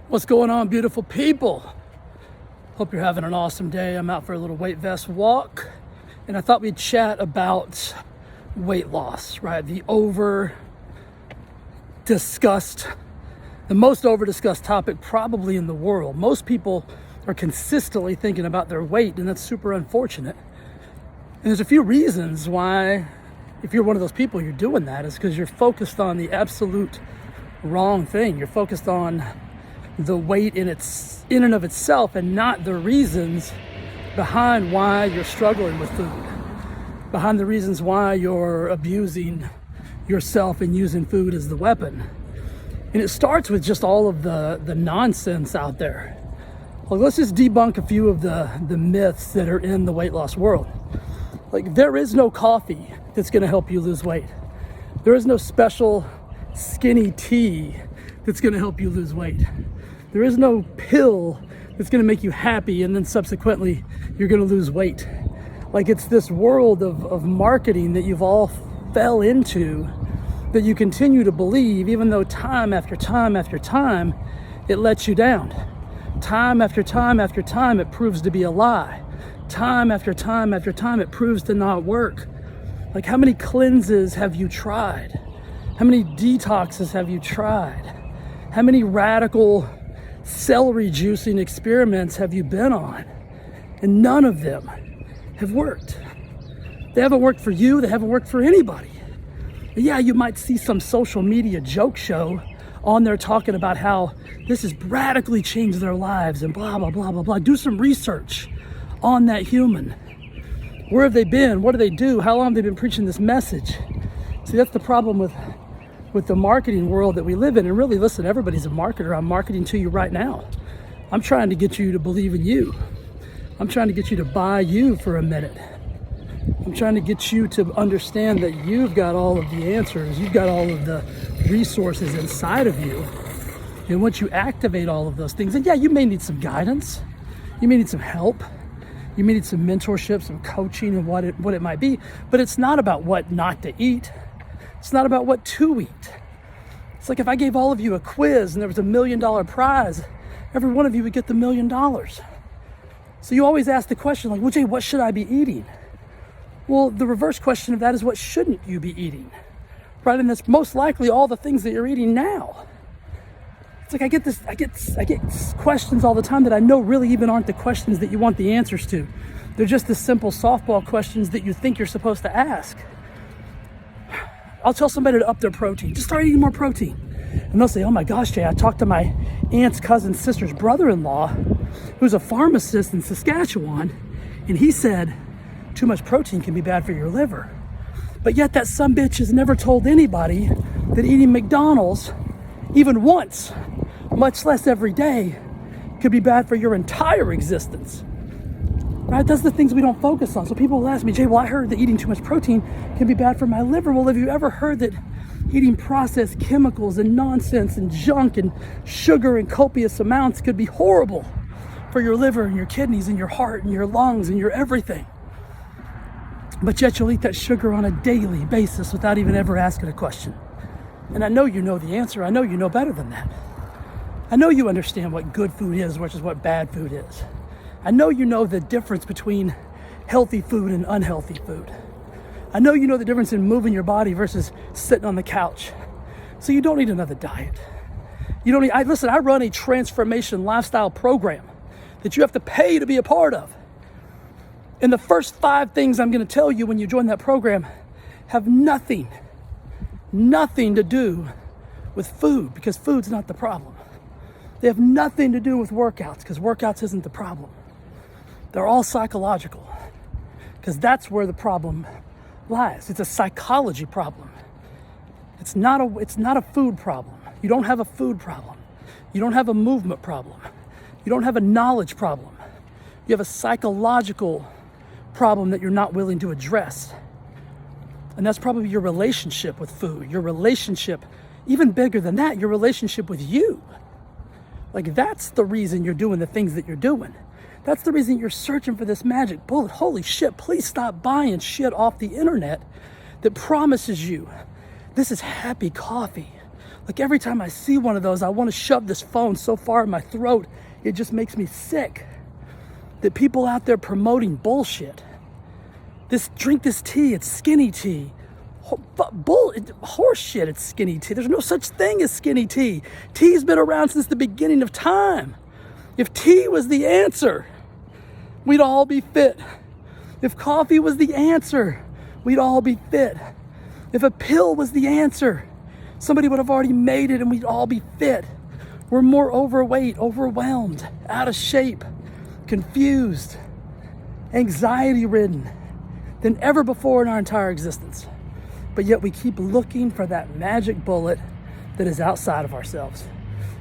What's going on, beautiful people? Hope you're having an awesome day. I'm out for a little weight vest walk, and I thought we'd chat about weight loss, right? The most over discussed topic probably in the world. Most people are consistently thinking about their weight, and that's super unfortunate. And there's a few reasons why, if you're one of those people, you're doing that, is because you're focused on the absolute wrong thing. You're focused on the weight in and of itself, and not the reasons behind why you're struggling with food, behind the reasons why you're abusing yourself and using food as the weapon. And it starts with just all of the nonsense out there. Well, let's just debunk a few of the myths that are in the weight loss world. Like, there is no coffee that's going to help you lose weight. There is no special skinny tea that's going to help you lose weight. There is no pill that's going to make you happy and then subsequently you're going to lose weight. Like, it's this world of marketing that you've all fell into, that you continue to believe, even though time after time after time it lets you down. Time after time after time it proves to be a lie. Time after time after time it proves to not work. Like, how many cleanses have you tried? How many detoxes have you tried? How many radical celery juicing experiments have you been on? And none of them have worked. They haven't worked for you. They haven't worked for anybody. Yeah, you might see some social media joke show on there talking about how this has radically changed their lives and blah, blah, blah, blah, blah. Do some research on that human. Where have they been? What do they do? How long have they been preaching this message? See, that's the problem with the marketing world that we live in. And really, listen, everybody's a marketer. I'm marketing to you right now. I'm trying to get you to believe in you. I'm trying to get you to buy you for a minute. I'm trying to get you to understand that you've got all of the answers. You've got all of the resources inside of you. And once you activate all of those things, and yeah, you may need some guidance. You may need some help. You may need some mentorship, some coaching, and what it might be. But it's not about what not to eat. It's not about what to eat. It's like if I gave all of you a quiz and there was $1 million prize, every one of you would get the $1 million. So you always ask the question, like, well, Jay, what should I be eating? Well, the reverse question of that is, what shouldn't you be eating? Right? And that's most likely all the things that you're eating now. It's like I get questions all the time that I know really even aren't the questions that you want the answers to. They're just the simple softball questions that you think you're supposed to ask. I'll tell somebody to up their protein. Just start eating more protein. And they'll say, oh my gosh, Jay, I talked to my aunt's cousin's sister's brother-in-law, who's a pharmacist in Saskatchewan, and he said too much protein can be bad for your liver. But yet that sumbitch has never told anybody that eating McDonald's even once, much less every day, could be bad for your entire existence. Right? That's the things we don't focus on. So people will ask me, Jay, well, I heard that eating too much protein can be bad for my liver. Well, have you ever heard that eating processed chemicals and nonsense and junk and sugar in copious amounts could be horrible for your liver and your kidneys and your heart and your lungs and your everything? But yet you'll eat that sugar on a daily basis without even ever asking a question. And I know you know the answer. I know you know better than that. I know you understand what good food is versus what bad food is. I know you know the difference between healthy food and unhealthy food. I know you know the difference in moving your body versus sitting on the couch. So you don't need another diet. You don't need, I run a transformation lifestyle program that you have to pay to be a part of. And the first 5 things I'm going to tell you when you join that program have nothing to do with food, because food's not the problem. They have nothing to do with workouts, because workouts isn't the problem. They're all psychological, because that's where the problem lies. It's a psychology problem. It's not a food problem. You don't have a food problem. You don't have a movement problem. You don't have a knowledge problem. You have a psychological problem that you're not willing to address. And that's probably your relationship with food, your relationship, even bigger than that, your relationship with you. Like, that's the reason you're doing the things that you're doing. That's the reason you're searching for this magic bullet. Holy shit, please stop buying shit off the internet that promises you this is happy coffee. Like every time I see one of those, I want to shove this phone so far in my throat, it just makes me sick. That people out there promoting bullshit. Drink this tea, it's skinny tea. Horse shit, it's skinny tea. There's no such thing as skinny tea. Tea's been around since the beginning of time. If tea was the answer, we'd all be fit. If coffee was the answer, we'd all be fit. If a pill was the answer, somebody would have already made it and we'd all be fit. We're more overweight, overwhelmed, out of shape, confused, anxiety-ridden than ever before in our entire existence. But yet we keep looking for that magic bullet that is outside of ourselves.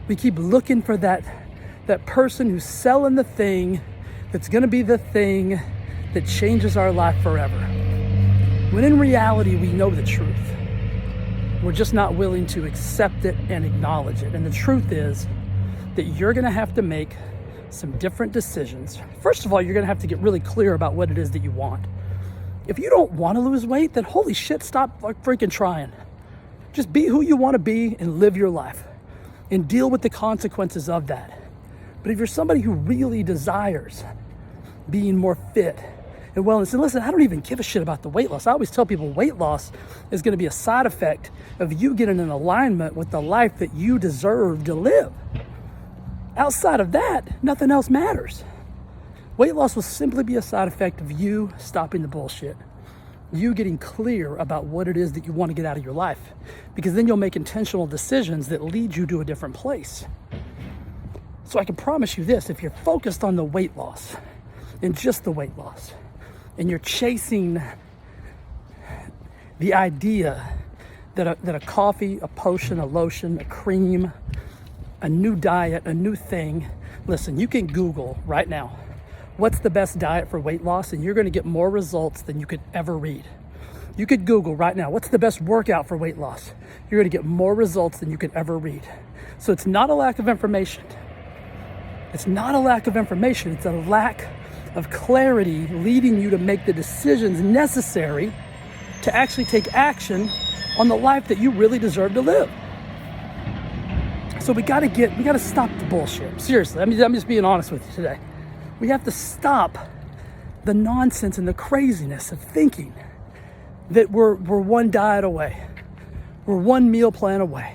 We keep looking for that person who's selling the thing that's gonna be the thing that changes our life forever. When in reality, we know the truth. We're just not willing to accept it and acknowledge it. And the truth is that you're gonna have to make some different decisions. First of all, you're gonna have to get really clear about what it is that you want. If you don't wanna lose weight, then holy shit, stop freaking trying. Just be who you wanna be and live your life and deal with the consequences of that. But if you're somebody who really desires being more fit and wellness, and listen, I don't even give a shit about the weight loss. I always tell people weight loss is gonna be a side effect of you getting in alignment with the life that you deserve to live. Outside of that, nothing else matters. Weight loss will simply be a side effect of you stopping the bullshit. You getting clear about what it is that you want to get out of your life. Because then you'll make intentional decisions that lead you to a different place. So I can promise you this, if you're focused on the weight loss and just the weight loss, and you're chasing the idea that a coffee, a potion, a lotion, a cream, a new diet, a new thing. Listen, you can Google right now, what's the best diet for weight loss? And you're gonna get more results than you could ever read. You could Google right now, what's the best workout for weight loss? You're gonna get more results than you could ever read. So it's not a lack of information. It's not a lack of information, it's a lack of clarity leading you to make the decisions necessary to actually take action on the life that you really deserve to live. So we gotta stop the bullshit. Seriously, I'm just being honest with you today. We have to stop the nonsense and the craziness of thinking that we're one diet away. We're one meal plan away.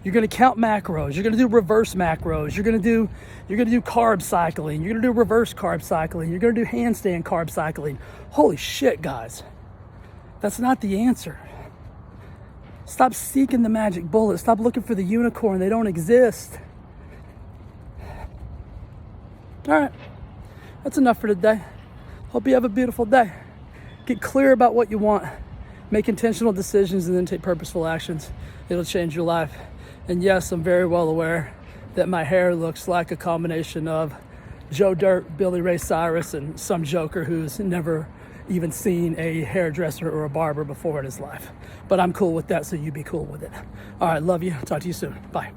You're gonna count macros, you're gonna do reverse macros, you're gonna do carb cycling, you're gonna do reverse carb cycling, you're gonna do handstand carb cycling. Holy shit, guys. That's not the answer. Stop seeking the magic bullet. Stop looking for the unicorn. They don't exist. All right. That's enough for today. Hope you have a beautiful day. Get clear about what you want. Make intentional decisions and then take purposeful actions. It'll change your life. And yes, I'm very well aware that my hair looks like a combination of Joe Dirt, Billy Ray Cyrus, and some joker who's never even seen a hairdresser or a barber before in his life. But I'm cool with that, so you be cool with it. All right, love you. Talk to you soon. Bye.